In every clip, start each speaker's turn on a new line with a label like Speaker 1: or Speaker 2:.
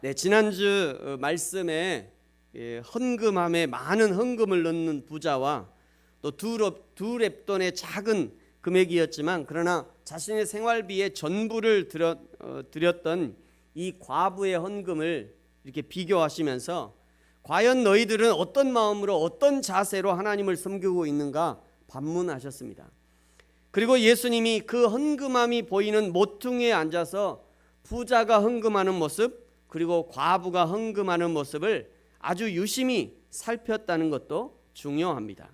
Speaker 1: 네, 지난주 말씀에 헌금함에 많은 헌금을 넣는 부자와 또 두 렙돈의 작은 금액이었지만 그러나 자신의 생활비의 전부를 드렸던 이 과부의 헌금을 이렇게 비교하시면서 과연 너희들은 어떤 마음으로 어떤 자세로 하나님을 섬기고 있는가 반문하셨습니다. 그리고 예수님이 그 헌금함이 보이는 모퉁이에 앉아서 부자가 헌금하는 모습 그리고 과부가 헌금하는 모습을 아주 유심히 살폈다는 것도 중요합니다.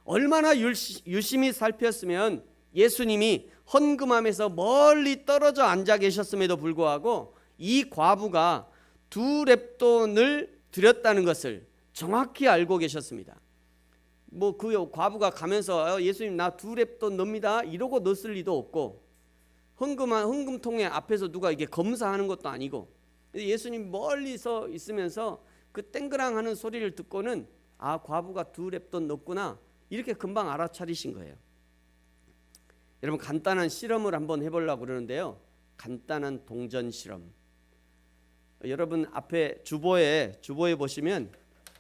Speaker 1: 얼마나 유심히 살폈으면 예수님이 헌금함에서 멀리 떨어져 앉아 계셨음에도 불구하고 이 과부가 두 렙돈을 드렸다는 것을 정확히 알고 계셨습니다. 뭐 그 과부가 가면서 예수님 나 두 렙돈 넣습니다 이러고 넣었을 리도 없고 헌금통에 앞에서 누가 이게 검사하는 것도 아니고 예수님 멀리서 있으면서 그 땡그랑 하는 소리를 듣고는 아 과부가 두 렙돈 넣었구나 이렇게 금방 알아차리신 거예요. 여러분 간단한 실험을 한번 해보려고 그러는데요. 간단한 동전 실험. 여러분 앞에 주보에 보시면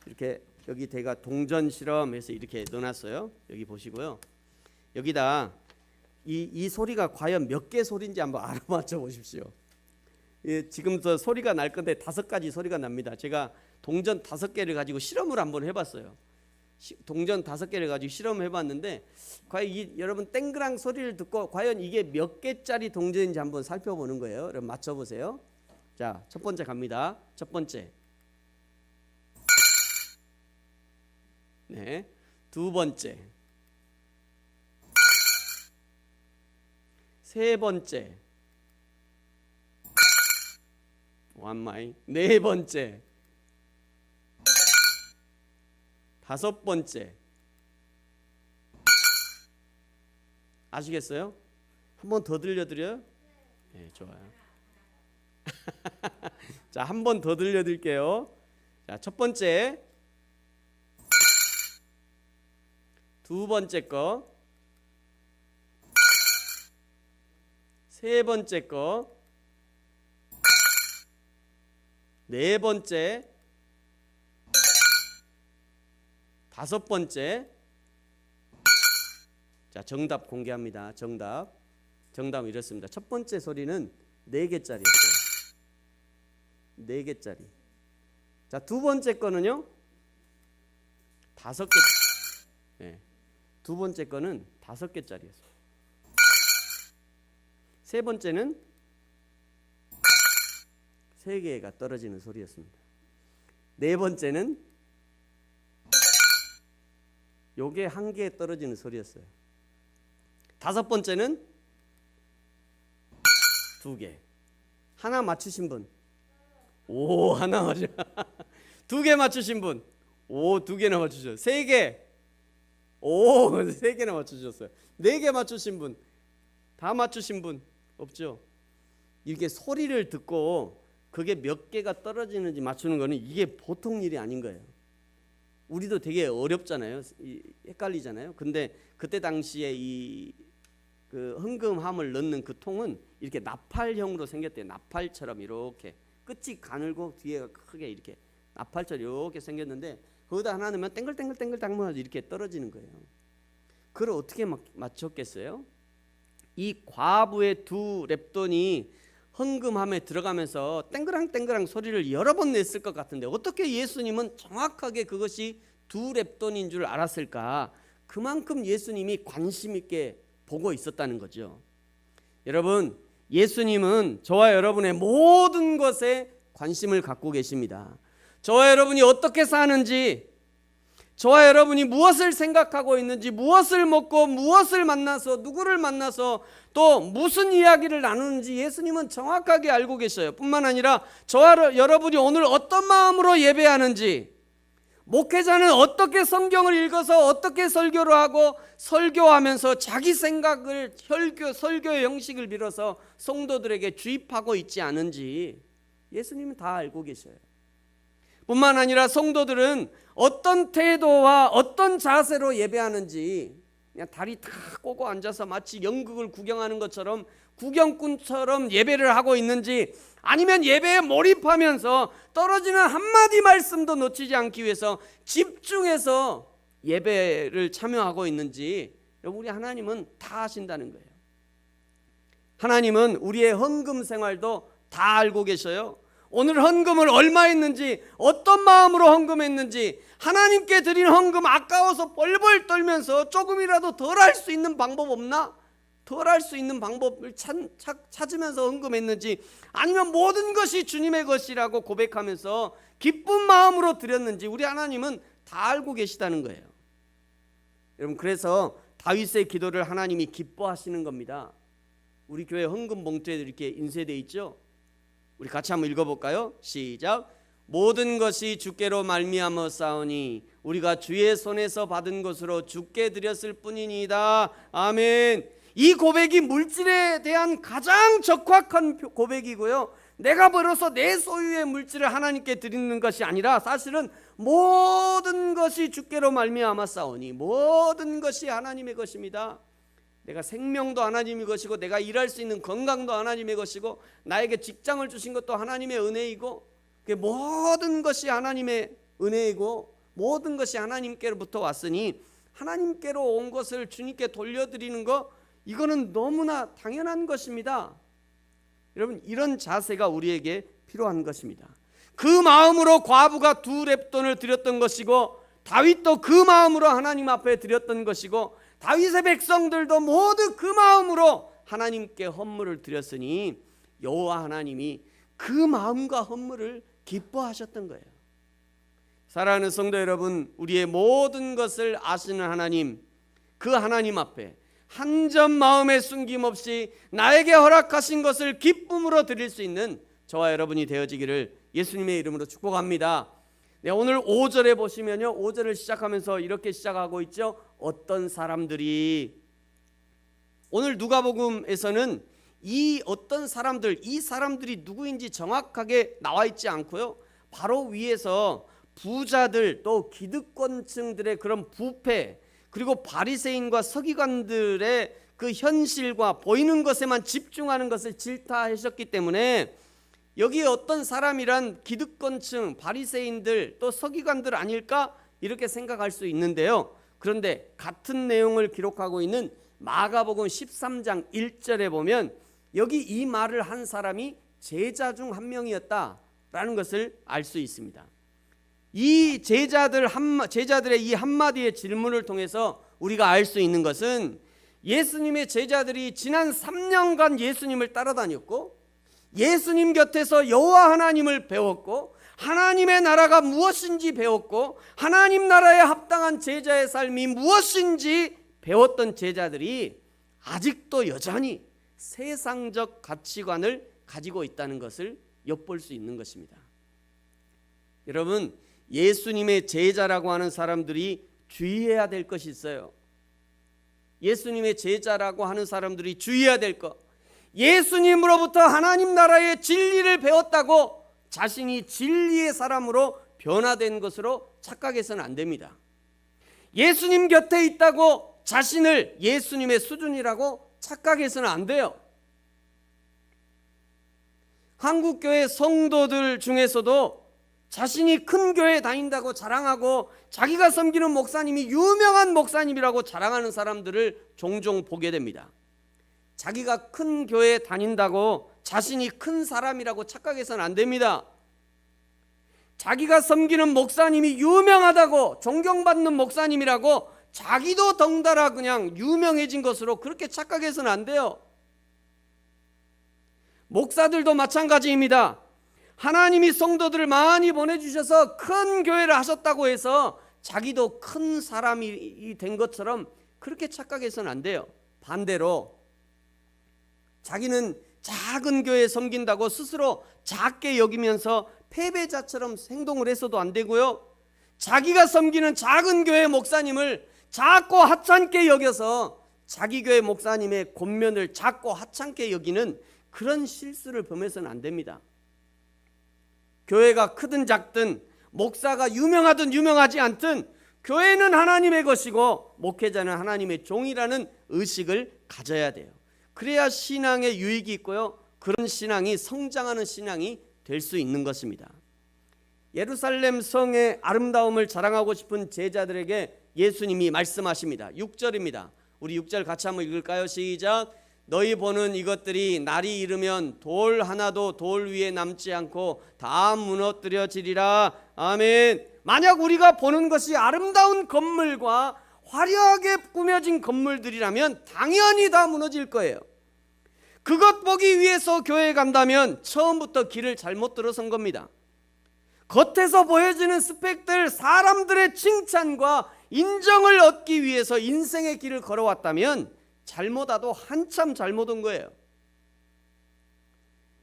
Speaker 1: 이렇게 여기 제가 동전 실험해서 이렇게 넣어놨어요. 여기 보시고요. 여기다 이 소리가 과연 몇 개 소리인지 한번 알아맞혀 보십시오. 지금부터 소리가 날 건데 5가지 소리가 납니다. 제가 동전 5개를 가지고 실험을 한번 해봤어요. 동전 5개를 가지고 실험을 해봤는데 과연 여러분 땡그랑 소리를 듣고 과연 이게 몇 개짜리 동전인지 한번 살펴보는 거예요. 여러분 맞춰보세요. 자, 첫 번째 갑니다. 첫 번째. 네, 두 번째. 세 번째. 완마이. 네 번째. 다섯 번째. 아시겠어요? 한 번 더 들려드려요? 네, 좋아요. 자, 한 번 더 들려드릴게요. 자, 첫 번째. 두 번째 거. 세 번째 거. 네 번째. 다섯 번째. 자, 정답 공개합니다. 정답은 이렇습니다. 첫 번째 소리는 4개짜리였어요. 4개짜리. 자, 두 번째 거는요 5개. 네. 두 번째 거는 5개짜리였어요. 세 번째는 3개가 떨어지는 소리였습니다. 네 번째는 요게 1개 떨어지는 소리였어요. 다섯 번째는 2개. 하나 맞추신 분? 오, 하나 맞아. 2개 맞추신 분? 오, 2개나 맞추셨어요. 3개? 오, 3개나 맞추셨어요. 4개 맞추신 분? 다 맞추신 분? 없죠? 이렇게 소리를 듣고 그게 몇 개가 떨어지는지 맞추는 거는 이게 보통 일이 아닌 거예요. 우리도 되게 어렵잖아요. 헷갈리잖아요. 근데 그때 당시에 그 헌금함을 넣는 그 통은 이렇게 나팔형으로 생겼대요. 나팔처럼 이렇게 끝이 가늘고 뒤에가 크게 이렇게 나팔처럼 이렇게 생겼는데 거기다 하나 넣으면 땡글땡글 이렇게 떨어지는 거예요. 그걸 어떻게 맞췄겠어요? 이 과부의 두 렙돈이 헌금함에 들어가면서 땡그랑 소리를 여러 번 냈을 것 같은데 어떻게 예수님은 정확하게 그것이 두 렙돈인 줄 알았을까? 그만큼 예수님이 관심 있게 보고 있었다는 거죠. 여러분, 예수님은 저와 여러분의 모든 것에 관심을 갖고 계십니다. 저와 여러분이 어떻게 사는지, 저와 여러분이 무엇을 생각하고 있는지, 무엇을 먹고 무엇을 만나서 누구를 만나서 또 무슨 이야기를 나누는지 예수님은 정확하게 알고 계셔요. 뿐만 아니라 저와 여러분이 오늘 어떤 마음으로 예배하는지, 목회자는 어떻게 성경을 읽어서 어떻게 설교를 하고 설교하면서 자기 생각을 설교의 형식을 빌어서 성도들에게 주입하고 있지 않은지 예수님은 다 알고 계셔요. 뿐만 아니라 성도들은 어떤 태도와 어떤 자세로 예배하는지 그냥 다리 다 꼬고 앉아서 마치 연극을 구경하는 것처럼 구경꾼처럼 예배를 하고 있는지, 아니면 예배에 몰입하면서 떨어지는 한마디 말씀도 놓치지 않기 위해서 집중해서 예배를 참여하고 있는지, 우리 하나님은 다 아신다는 거예요. 하나님은 우리의 헌금 생활도 다 알고 계셔요. 오늘 헌금을 얼마 했는지, 어떤 마음으로 헌금했는지, 하나님께 드린 헌금 아까워서 벌벌 떨면서 조금이라도 덜 할 수 있는 방법 없나? 덜 할 수 있는 방법을 찾으면서 헌금했는지, 아니면 모든 것이 주님의 것이라고 고백하면서 기쁜 마음으로 드렸는지, 우리 하나님은 다 알고 계시다는 거예요. 여러분, 그래서 다윗의 기도를 하나님이 기뻐하시는 겁니다. 우리 교회 헌금 봉투에 이렇게 인쇄되어 있죠. 우리 같이 한번 읽어볼까요? 시작. 모든 것이 주께로 말미암아 싸우니 우리가 주의 손에서 받은 것으로 주께 드렸을 뿐이니이다. 아멘. 이 고백이 물질에 대한 가장 적확한 고백이고요, 내가 벌어서 내 소유의 물질을 하나님께 드리는 것이 아니라 사실은 모든 것이 주께로 말미암아 싸우니, 모든 것이 하나님의 것입니다. 내가 생명도 하나님의 것이고, 내가 일할 수 있는 건강도 하나님의 것이고, 나에게 직장을 주신 것도 하나님의 은혜이고, 모든 것이 하나님의 은혜이고, 모든 것이 하나님께로부터 왔으니 하나님께로 온 것을 주님께 돌려드리는 것, 이거는 너무나 당연한 것입니다. 여러분, 이런 자세가 우리에게 필요한 것입니다. 그 마음으로 과부가 2렙돈을 드렸던 것이고, 다윗도 그 마음으로 하나님 앞에 드렸던 것이고, 다윗의 백성들도 모두 그 마음으로 하나님께 헌물을 드렸으니 여호와 하나님이 그 마음과 헌물을 기뻐하셨던 거예요. 사랑하는 성도 여러분, 우리의 모든 것을 아시는 하나님, 그 하나님 앞에 한 점 마음에 숨김없이 나에게 허락하신 것을 기쁨으로 드릴 수 있는 저와 여러분이 되어지기를 예수님의 이름으로 축복합니다. 네, 오늘 5절에 보시면요, 5절을 시작하면서 이렇게 시작하고 있죠. 어떤 사람들이, 오늘 누가복음에서는 이 어떤 사람들, 이 사람들이 누구인지 정확하게 나와 있지 않고요, 바로 위에서 부자들, 또 기득권층들의 그런 부패, 그리고 바리새인과 서기관들의 그 현실과 보이는 것에만 집중하는 것을 질타하셨기 때문에, 여기에 어떤 사람이란 기득권층, 바리새인들, 또 서기관들 아닐까 이렇게 생각할 수 있는데요, 그런데 같은 내용을 기록하고 있는 마가복음 13장 1절에 보면 여기 이 말을 한 사람이 제자 중 한 명이었다라는 것을 알 수 있습니다. 이 제자들의 이 한마디의 질문을 통해서 우리가 알 수 있는 것은, 예수님의 제자들이 지난 3년간 예수님을 따라다녔고, 예수님 곁에서 여호와 하나님을 배웠고, 하나님의 나라가 무엇인지 배웠고, 하나님 나라에 합당한 제자의 삶이 무엇인지 배웠던 제자들이 아직도 여전히 세상적 가치관을 가지고 있다는 것을 엿볼 수 있는 것입니다. 여러분, 예수님의 제자라고 하는 사람들이 주의해야 될 것이 있어요. 예수님의 제자라고 하는 사람들이 주의해야 될 것, 예수님으로부터 하나님 나라의 진리를 배웠다고 자신이 진리의 사람으로 변화된 것으로 착각해서는 안 됩니다. 예수님 곁에 있다고 자신을 예수님의 수준이라고 착각해서는 안 돼요. 한국교회 성도들 중에서도 자신이 큰 교회에 다닌다고 자랑하고 자기가 섬기는 목사님이 유명한 목사님이라고 자랑하는 사람들을 종종 보게 됩니다. 자기가 큰 교회에 다닌다고 자신이 큰 사람이라고 착각해서는 안 됩니다. 자기가 섬기는 목사님이 유명하다고, 존경받는 목사님이라고 자기도 덩달아 그냥 유명해진 것으로 그렇게 착각해서는 안 돼요. 목사들도 마찬가지입니다. 하나님이 성도들을 많이 보내주셔서 큰 교회를 하셨다고 해서 자기도 큰 사람이 된 것처럼 그렇게 착각해서는 안 돼요. 반대로 자기는 작은 교회에 섬긴다고 스스로 작게 여기면서 패배자처럼 행동을 해서도 안 되고요, 자기가 섬기는 작은 교회 목사님을 작고 하찮게 여겨서 자기 교회 목사님의 권면을 작고 하찮게 여기는 그런 실수를 범해서는 안 됩니다. 교회가 크든 작든, 목사가 유명하든 유명하지 않든 교회는 하나님의 것이고 목회자는 하나님의 종이라는 의식을 가져야 돼요. 그래야 신앙에 유익이 있고요, 그런 신앙이 성장하는 신앙이 될 수 있는 것입니다. 예루살렘 성의 아름다움을 자랑하고 싶은 제자들에게 예수님이 말씀하십니다. 6절입니다. 우리 6절 같이 한번 읽을까요? 시작. 너희 보는 이것들이 날이 이르면 돌 하나도 돌 위에 남지 않고 다 무너뜨려지리라. 아멘. 만약 우리가 보는 것이 아름다운 건물과 화려하게 꾸며진 건물들이라면 당연히 다 무너질 거예요. 그것 보기 위해서 교회에 간다면 처음부터 길을 잘못 들어선 겁니다. 겉에서 보여지는 스펙들, 사람들의 칭찬과 인정을 얻기 위해서 인생의 길을 걸어왔다면 잘못하도 한참 잘못 온 거예요.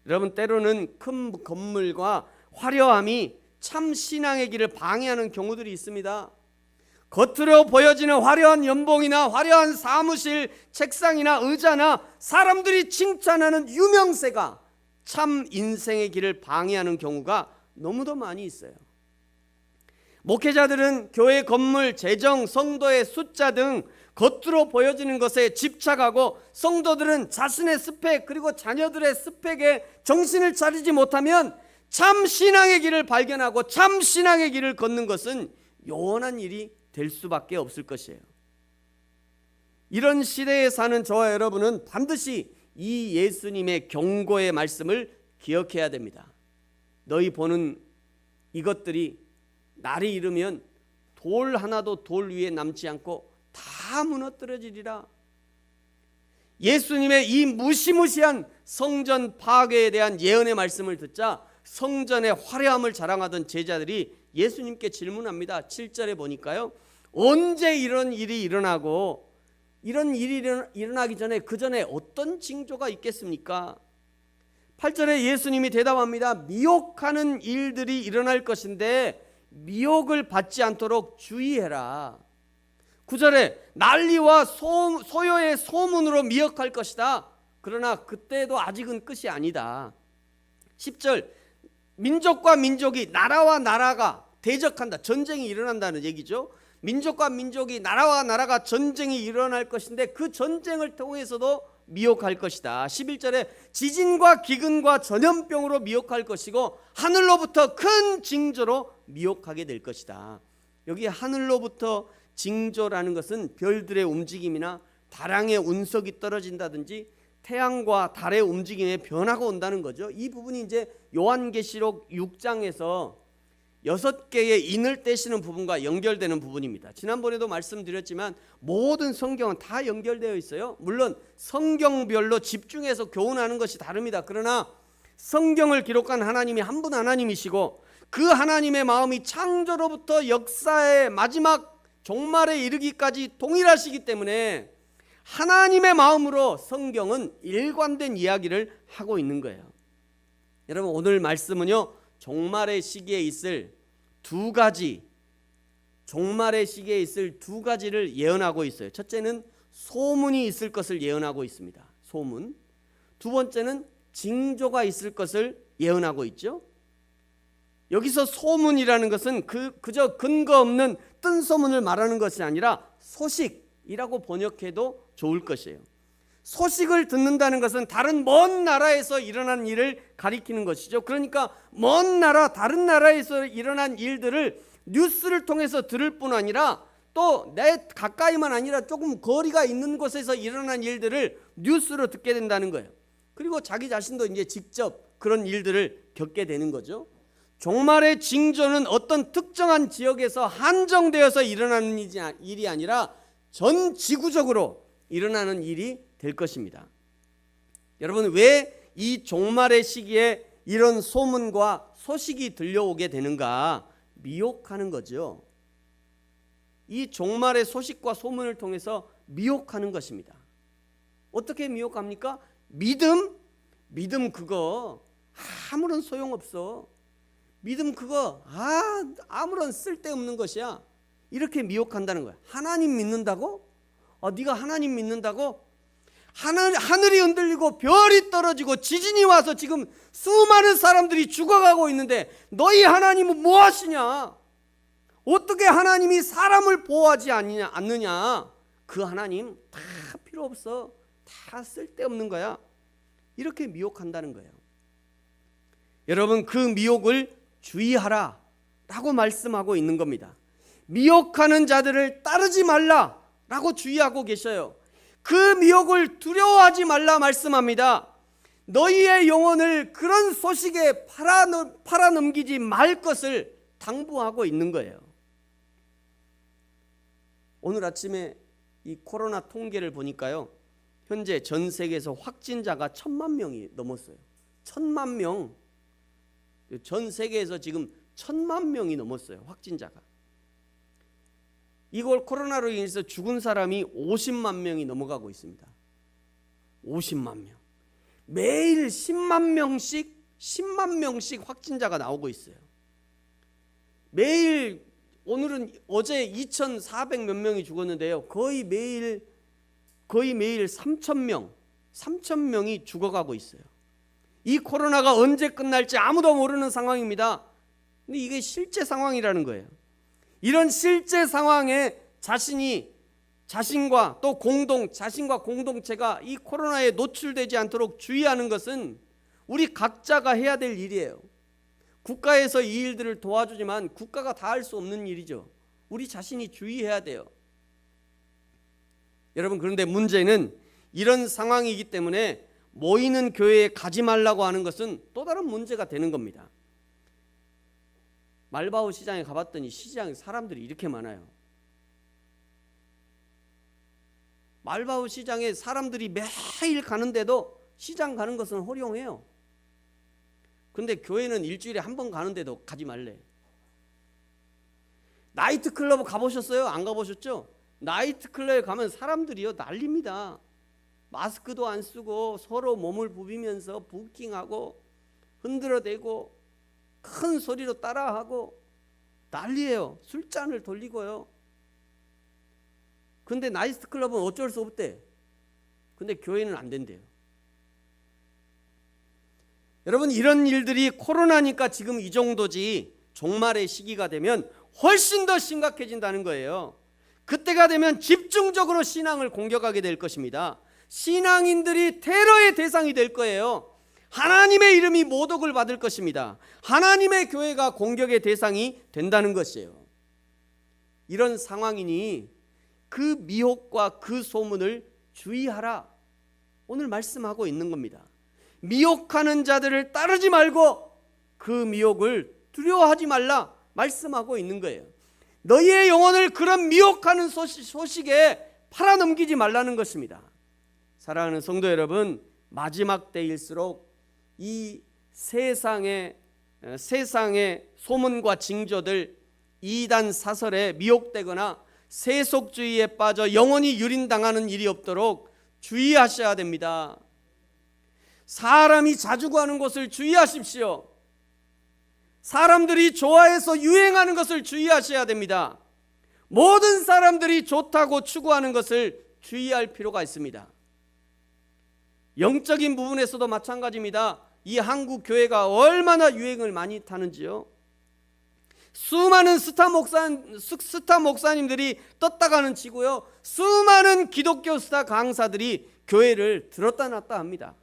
Speaker 1: 여러분, 때로는 큰 건물과 화려함이 참 신앙의 길을 방해하는 경우들이 있습니다. 겉으로 보여지는 화려한 연봉이나 화려한 사무실, 책상이나 의자나 사람들이 칭찬하는 유명세가 참 인생의 길을 방해하는 경우가 너무도 많이 있어요. 목회자들은 교회 건물, 재정, 성도의 숫자 등 겉으로 보여지는 것에 집착하고, 성도들은 자신의 스펙 그리고 자녀들의 스펙에 정신을 차리지 못하면 참 신앙의 길을 발견하고 참 신앙의 길을 걷는 것은 요원한 일이 될 수밖에 없을 것이에요. 이런 시대에 사는 저와 여러분은 반드시 이 예수님의 경고의 말씀을 기억해야 됩니다. 너희 보는 이것들이 날이 이르면 돌 하나도 돌 위에 남지 않고 다 무너뜨려지리라. 예수님의 이 무시무시한 성전 파괴에 대한 예언의 말씀을 듣자 성전의 화려함을 자랑하던 제자들이 예수님께 질문합니다. 7절에 보니까요, 언제 이런 일이 일어나고 이런 일이 일어나기 전에 그 전에 어떤 징조가 있겠습니까? 8절에 예수님이 대답합니다. 미혹하는 일들이 일어날 것인데 미혹을 받지 않도록 주의해라. 9절에 난리와 소요의 소문으로 미혹할 것이다. 그러나 그때도 아직은 끝이 아니다. 10절, 민족과 민족이, 나라와 나라가 대적한다. 전쟁이 일어난다는 얘기죠. 민족과 민족이, 나라와 나라가 전쟁이 일어날 것인데 그 전쟁을 통해서도 미혹할 것이다. 11절에 지진과 기근과 전염병으로 미혹할 것이고 하늘로부터 큰 징조로 미혹하게 될 것이다. 여기 하늘로부터 징조라는 것은 별들의 움직임이나 다량의 운석이 떨어진다든지 태양과 달의 움직임에 변화가 온다는 거죠. 이 부분이 이제 요한계시록 6장에서 6개의 인을 떼시는 부분과 연결되는 부분입니다. 지난번에도 말씀드렸지만 모든 성경은 다 연결되어 있어요. 물론 성경별로 집중해서 교훈하는 것이 다릅니다. 그러나 성경을 기록한 하나님이 한 분 하나님이시고 그 하나님의 마음이 창조로부터 역사의 마지막 종말에 이르기까지 동일하시기 때문에 하나님의 마음으로 성경은 일관된 이야기를 하고 있는 거예요. 여러분, 오늘 말씀은요, 종말의 시기에 있을 두 가지를 예언하고 있어요. 첫째는 소문이 있을 것을 예언하고 있습니다. 소문. 두 번째는 징조가 있을 것을 예언하고 있죠. 여기서 소문이라는 것은 그저 근거 없는 뜬소문을 말하는 것이 아니라 소식이라고 번역해도 좋을 것이에요. 소식을 듣는다는 것은 다른 먼 나라에서 일어난 일을 가리키는 것이죠. 그러니까 먼 나라, 다른 나라에서 일어난 일들을 뉴스를 통해서 들을 뿐 아니라 또 내 가까이만 아니라 조금 거리가 있는 곳에서 일어난 일들을 뉴스로 듣게 된다는 거예요. 그리고 자기 자신도 이제 직접 그런 일들을 겪게 되는 거죠. 종말의 징조는 어떤 특정한 지역에서 한정되어서 일어나는 일이 아니라 전 지구적으로 일어나는 일이 될 것입니다. 여러분, 왜 이 종말의 시기에 이런 소문과 소식이 들려오게 되는가? 미혹하는 거죠. 이 종말의 소식과 소문을 통해서 미혹하는 것입니다. 어떻게 미혹합니까? 믿음 그거 아무런 소용없어. 믿음 그거 아무런 쓸데없는 것이야. 이렇게 미혹한다는 거야. 하나님 믿는다고? 네가 하나님 믿는다고? 하늘이 흔들리고 별이 떨어지고 지진이 와서 지금 수많은 사람들이 죽어가고 있는데 너희 하나님은 뭐 하시냐? 어떻게 하나님이 사람을 보호하지 않느냐? 그 하나님 다 필요 없어. 다 쓸데없는 거야. 이렇게 미혹한다는 거예요. 여러분, 그 미혹을 주의하라 라고 말씀하고 있는 겁니다. 미혹하는 자들을 따르지 말라 라고 주의하고 계셔요. 그 미혹을 두려워하지 말라 말씀합니다. 너희의 영혼을 그런 소식에 팔아넘기지 말 것을 당부하고 있는 거예요. 오늘 아침에 이 코로나 통계를 보니까요, 현재 전 세계에서 확진자가 1,000만 명이 넘었어요. 1,000만 명. 전 세계에서 지금 1,000만 명이 넘었어요, 확진자가. 이걸 코로나로 인해서 죽은 사람이 50만 명이 넘어가고 있습니다. 50만 명. 매일 10만 명씩 확진자가 나오고 있어요. 매일, 오늘은 어제 2,400 몇 명이 죽었는데요. 거의 매일 3,000명이 죽어가고 있어요. 이 코로나가 언제 끝날지 아무도 모르는 상황입니다. 근데 이게 실제 상황이라는 거예요. 이런 실제 상황에 자신과 공동체가 이 코로나에 노출되지 않도록 주의하는 것은 우리 각자가 해야 될 일이에요. 국가에서 이 일들을 도와주지만 국가가 다 할 수 없는 일이죠. 우리 자신이 주의해야 돼요. 여러분, 그런데 문제는 이런 상황이기 때문에 모이는 교회에 가지 말라고 하는 것은 또 다른 문제가 되는 겁니다. 말바오 시장에 가봤더니 시장에 사람들이 이렇게 많아요. 말바오 시장에 사람들이 매일 가는데도 시장 가는 것은 허용해요. 근데 교회는 일주일에 한 번 가는데도 가지 말래. 나이트클럽 가보셨어요? 안 가보셨죠? 나이트클럽에 가면 사람들이요 난립니다. 마스크도 안 쓰고 서로 몸을 부비면서 부킹하고 흔들어대고 큰 소리로 따라하고 난리예요. 술잔을 돌리고요. 근데 나이트클럽은 어쩔 수 없대. 근데 교회는 안 된대요. 여러분, 이런 일들이 코로나니까 지금 이 정도지 종말의 시기가 되면 훨씬 더 심각해진다는 거예요. 그때가 되면 집중적으로 신앙을 공격하게 될 것입니다. 신앙인들이 테러의 대상이 될 거예요. 하나님의 이름이 모독을 받을 것입니다. 하나님의 교회가 공격의 대상이 된다는 것이에요. 이런 상황이니 그 미혹과 그 소문을 주의하라, 오늘 말씀하고 있는 겁니다. 미혹하는 자들을 따르지 말고 그 미혹을 두려워하지 말라 말씀하고 있는 거예요. 너희의 영혼을 그런 미혹하는 소식에 팔아넘기지 말라는 것입니다. 사랑하는 성도 여러분, 마지막 때일수록 이 세상의 소문과 징조들, 이단 사설에 미혹되거나 세속주의에 빠져 영원히 유린당하는 일이 없도록 주의하셔야 됩니다. 사람이 자주 가는 곳을 주의하십시오. 사람들이 좋아해서 유행하는 것을 주의하셔야 됩니다. 모든 사람들이 좋다고 추구하는 것을 주의할 필요가 있습니다. 영적인 부분에서도 마찬가지입니다. 이 한국 교회가 얼마나 유행을 많이 타는지요. 수많은 스타 목사님들이 떴다가는 치고요, 수많은 기독교 스타 강사들이 교회를 들었다 놨다 합니다.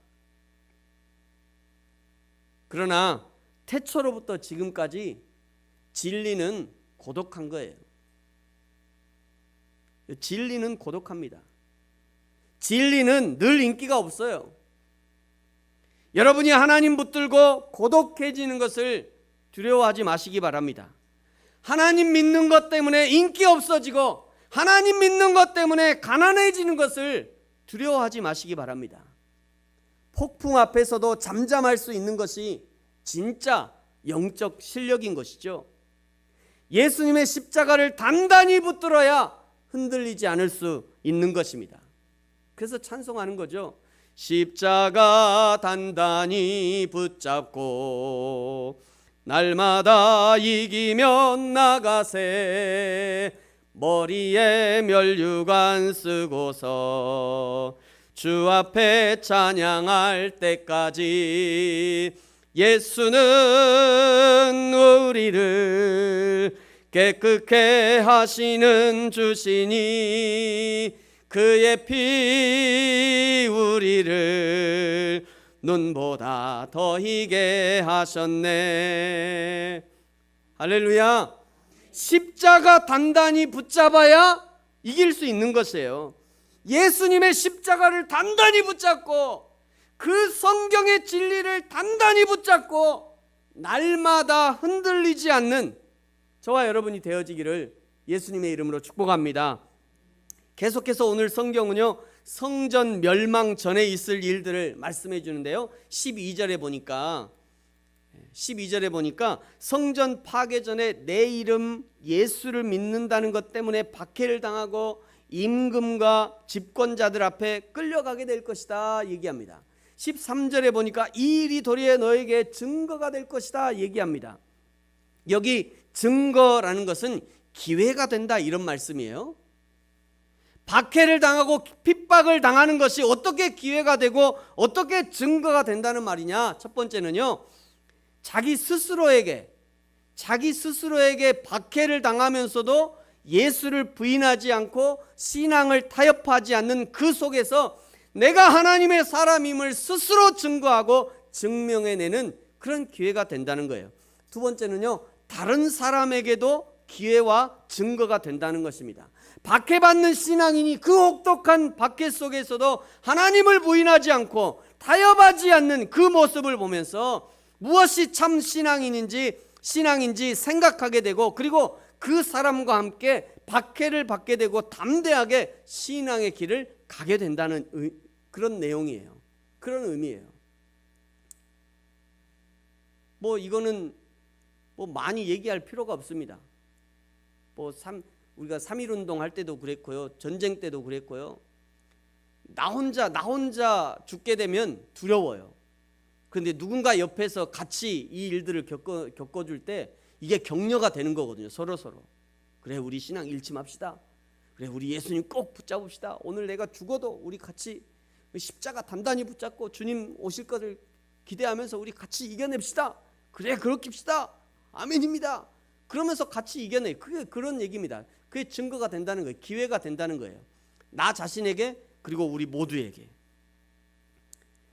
Speaker 1: 그러나 태초로부터 지금까지 진리는 고독한 거예요. 진리는 고독합니다. 진리는 늘 인기가 없어요. 여러분이 하나님 붙들고 고독해지는 것을 두려워하지 마시기 바랍니다. 하나님 믿는 것 때문에 인기 없어지고 하나님 믿는 것 때문에 가난해지는 것을 두려워하지 마시기 바랍니다. 폭풍 앞에서도 잠잠할 수 있는 것이 진짜 영적 실력인 것이죠. 예수님의 십자가를 단단히 붙들어야 흔들리지 않을 수 있는 것입니다. 그래서 찬송하는 거죠. 십자가 단단히 붙잡고 날마다 이기며 나가세, 머리에 면류관 쓰고서 주 앞에 찬양할 때까지 예수는 우리를 깨끗게 하시는 주시니 그의 피 우리를 눈보다 더 희게 하셨네. 할렐루야. 십자가 단단히 붙잡아야 이길 수 있는 것이에요. 예수님의 십자가를 단단히 붙잡고 그 성경의 진리를 단단히 붙잡고 날마다 흔들리지 않는 저와 여러분이 되어지기를 예수님의 이름으로 축복합니다. 계속해서 오늘 성경은요, 성전 멸망 전에 있을 일들을 말씀해 주는데요, 12절에 보니까 성전 파괴 전에 내 이름 예수를 믿는다는 것 때문에 박해를 당하고 임금과 집권자들 앞에 끌려가게 될 것이다 얘기합니다. 13절에 보니까 이 일이 도리어 너에게 증거가 될 것이다 얘기합니다. 여기 증거라는 것은 기회가 된다 이런 말씀이에요. 박해를 당하고 핍박을 당하는 것이 어떻게 기회가 되고 어떻게 증거가 된다는 말이냐? 첫 번째는요, 자기 스스로에게 박해를 당하면서도 예수를 부인하지 않고 신앙을 타협하지 않는 그 속에서 내가 하나님의 사람임을 스스로 증거하고 증명해내는 그런 기회가 된다는 거예요. 두 번째는요, 다른 사람에게도 기회와 증거가 된다는 것입니다. 박해받는 신앙인이 그 혹독한 박해 속에서도 하나님을 부인하지 않고 타협하지 않는 그 모습을 보면서 무엇이 참 신앙인지 생각하게 되고, 그리고 그 사람과 함께 박해를 받게 되고 담대하게 신앙의 길을 가게 된다는 그런 내용이에요. 그런 의미예요. 이거는 많이 얘기할 필요가 없습니다. 우리가 3.1운동 할 때도 그랬고요, 전쟁 때도 그랬고요. 나 혼자 죽게 되면 두려워요. 그런데 누군가 옆에서 같이 이 일들을 겪어줄 때 이게 격려가 되는 거거든요. 서로. 그래, 우리 신앙 잃지 맙시다. 그래, 우리 예수님 꼭 붙잡읍시다. 오늘 내가 죽어도 우리 같이 십자가 단단히 붙잡고 주님 오실 것을 기대하면서 우리 같이 이겨냅시다. 그래, 그렇게합시다. 아멘입니다. 그러면서 같이 이겨내. 그게 그런 얘기입니다. 그게 증거가 된다는 거예요. 기회가 된다는 거예요. 나 자신에게, 그리고 우리 모두에게.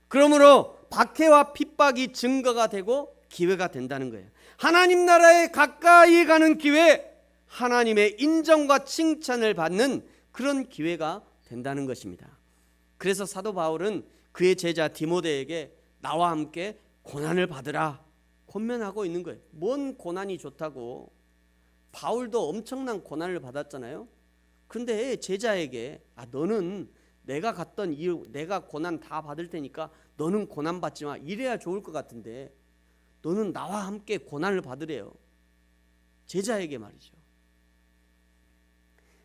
Speaker 1: 그러므로 박해와 핍박이 증거가 되고 기회가 된다는 거예요. 하나님 나라에 가까이 가는 기회, 하나님의 인정과 칭찬을 받는 그런 기회가 된다는 것입니다. 그래서 사도 바울은 그의 제자 디모데에게 나와 함께 고난을 받으라 권면하고 있는 거예요. 뭔 고난이 좋다고. 바울도 엄청난 고난을 받았잖아요. 근데 제자에게 너는 내가 갔던 이유, 내가 고난 다 받을 테니까 너는 고난 받지 마, 이래야 좋을 것 같은데 너는 나와 함께 고난을 받으래요. 제자에게 말이죠.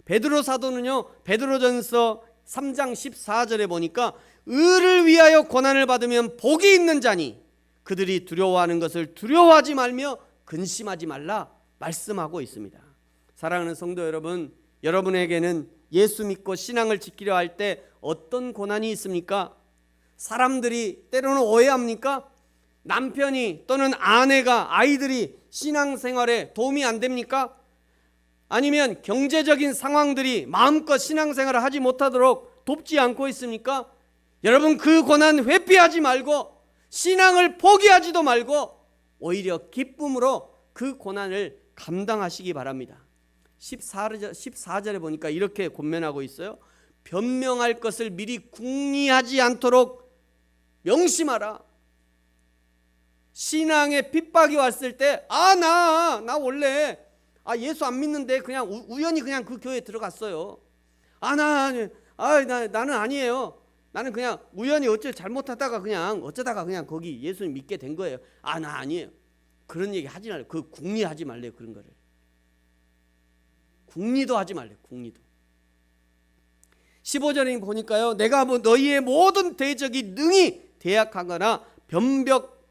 Speaker 1: 베드로 사도는요, 베드로전서 3장 14절에 보니까 의를 위하여 고난을 받으면 복이 있는 자니 그들이 두려워하는 것을 두려워하지 말며 근심하지 말라 말씀하고 있습니다. 사랑하는 성도 여러분, 여러분에게는 예수 믿고 신앙을 지키려 할 때 어떤 고난이 있습니까? 사람들이 때로는 오해합니까? 남편이 또는 아내가, 아이들이 신앙생활에 도움이 안 됩니까? 아니면 경제적인 상황들이 마음껏 신앙생활을 하지 못하도록 돕지 않고 있습니까? 여러분, 그 고난 회피하지 말고 신앙을 포기하지도 말고 오히려 기쁨으로 그 고난을 감당하시기 바랍니다. 14절에 보니까 이렇게 권면하고 있어요. 변명할 것을 미리 궁리하지 않도록 명심하라. 신앙에 핍박이 왔을 때 나 원래 예수 안 믿는데 그냥 우연히 그냥 그 교회에 들어갔어요. 나는 아니에요. 나는 그냥 우연히 잘못하다가 어쩌다가 그냥 거기 예수님 믿게 된 거예요. 나 아니에요. 그런 얘기 하지 말래요. 그 궁리하지 말래요. 그런 거를 궁리도 하지 말래요. 궁리도. 15절에 보니까요, 내가 너희의 모든 대적이 능히 대약하거나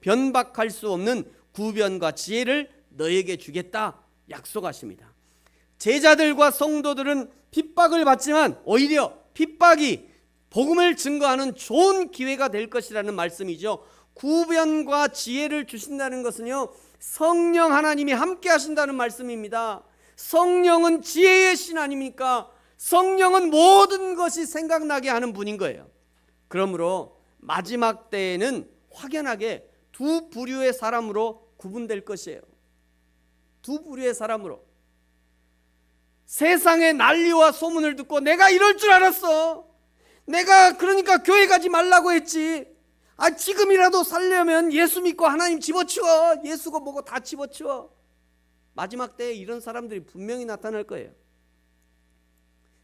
Speaker 1: 변박할 수 없는 구변과 지혜를 너희에게 주겠다 약속하십니다. 제자들과 성도들은 핍박을 받지만 오히려 핍박이 복음을 증거하는 좋은 기회가 될 것이라는 말씀이죠. 구변과 지혜를 주신다는 것은요, 성령 하나님이 함께 하신다는 말씀입니다. 성령은 지혜의 신 아닙니까? 성령은 모든 것이 생각나게 하는 분인 거예요. 그러므로 마지막 때에는 확연하게 두 부류의 사람으로 구분될 것이에요. 두 부류의 사람으로. 세상의 난리와 소문을 듣고 내가 이럴 줄 알았어. 내가 그러니까 교회 가지 말라고 했지. 지금이라도 살려면 예수 믿고 하나님 집어치워. 예수고 뭐고 다 집어치워. 마지막 때에 이런 사람들이 분명히 나타날 거예요.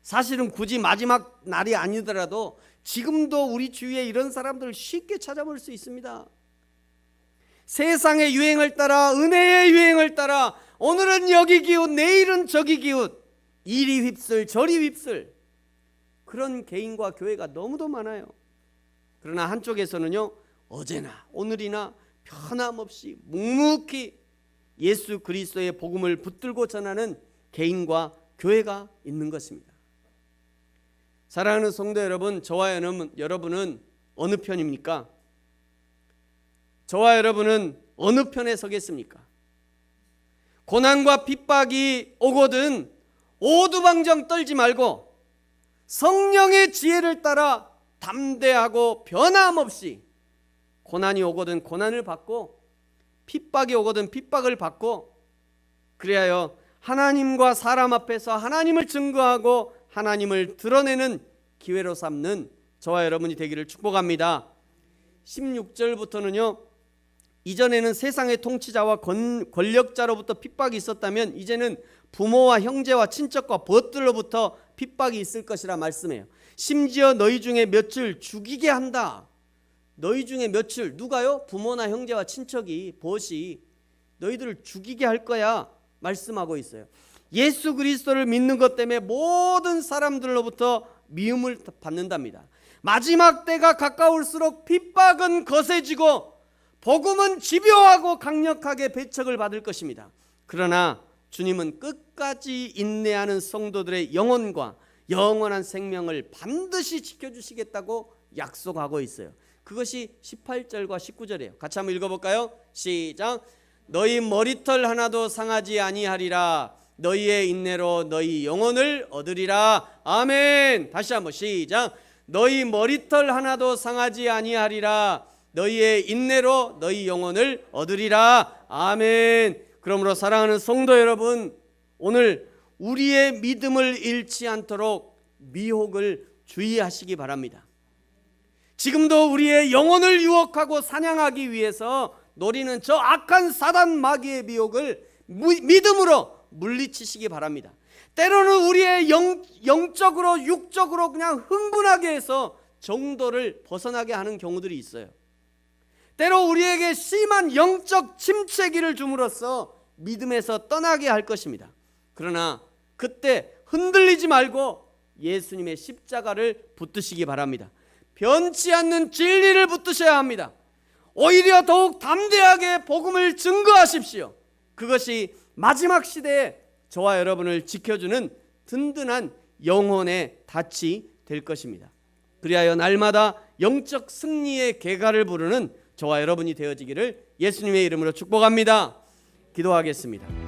Speaker 1: 사실은 굳이 마지막 날이 아니더라도 지금도 우리 주위에 이런 사람들을 쉽게 찾아볼 수 있습니다. 세상의 유행을 따라, 은혜의 유행을 따라 오늘은 여기 기웃, 내일은 저기 기웃, 이리 휩쓸 저리 휩쓸, 그런 개인과 교회가 너무도 많아요. 그러나 한쪽에서는요, 어제나 오늘이나 변함없이 묵묵히 예수 그리스도의 복음을 붙들고 전하는 개인과 교회가 있는 것입니다. 사랑하는 성도 여러분, 저와 여러분은 어느 편입니까? 저와 여러분은 어느 편에 서겠습니까? 고난과 핍박이 오거든 오두방정 떨지 말고 성령의 지혜를 따라 담대하고 변함없이, 고난이 오거든 고난을 받고 핍박이 오거든 핍박을 받고, 그리하여 하나님과 사람 앞에서 하나님을 증거하고 하나님을 드러내는 기회로 삼는 저와 여러분이 되기를 축복합니다. 16절부터는요, 이전에는 세상의 통치자와 권력자로부터 핍박이 있었다면 이제는 부모와 형제와 친척과 벗들로부터 핍박이 있을 것이라 말씀해요. 심지어 너희 중에 몇을 죽이게 한다. 너희 중에 몇을, 누가요? 부모나 형제와 친척이, 벗이 너희들을 죽이게 할 거야 말씀하고 있어요. 예수 그리스도를 믿는 것 때문에 모든 사람들로부터 미움을 받는답니다. 마지막 때가 가까울수록 핍박은 거세지고 복음은 집요하고 강력하게 배척을 받을 것입니다. 그러나 주님은 끝까지 인내하는 성도들의 영혼과 영원한 생명을 반드시 지켜주시겠다고 약속하고 있어요. 그것이 18절과 19절이에요. 같이 한번 읽어볼까요? 시작. 너희 머리털 하나도 상하지 아니하리라. 너희의 인내로 너희 영혼을 얻으리라. 아멘. 다시 한번 시작. 너희 머리털 하나도 상하지 아니하리라. 너희의 인내로 너희 영혼을 얻으리라. 아멘. 그러므로 사랑하는 성도 여러분, 오늘 우리의 믿음을 잃지 않도록 미혹을 주의하시기 바랍니다. 지금도 우리의 영혼을 유혹하고 사냥하기 위해서 노리는 저 악한 사단 마귀의 미혹을 믿음으로 물리치시기 바랍니다. 때로는 우리의 영적으로 육적으로 그냥 흥분하게 해서 정도를 벗어나게 하는 경우들이 있어요. 때로 우리에게 심한 영적 침체기를 줌으로써 믿음에서 떠나게 할 것입니다. 그러나 그때 흔들리지 말고 예수님의 십자가를 붙드시기 바랍니다. 변치 않는 진리를 붙드셔야 합니다. 오히려 더욱 담대하게 복음을 증거하십시오. 그것이 마지막 시대에 저와 여러분을 지켜주는 든든한 영혼의 닻이 될 것입니다. 그리하여 날마다 영적 승리의 계가를 부르는 저와 여러분이 되어지기를 예수님의 이름으로 축복합니다. 기도하겠습니다.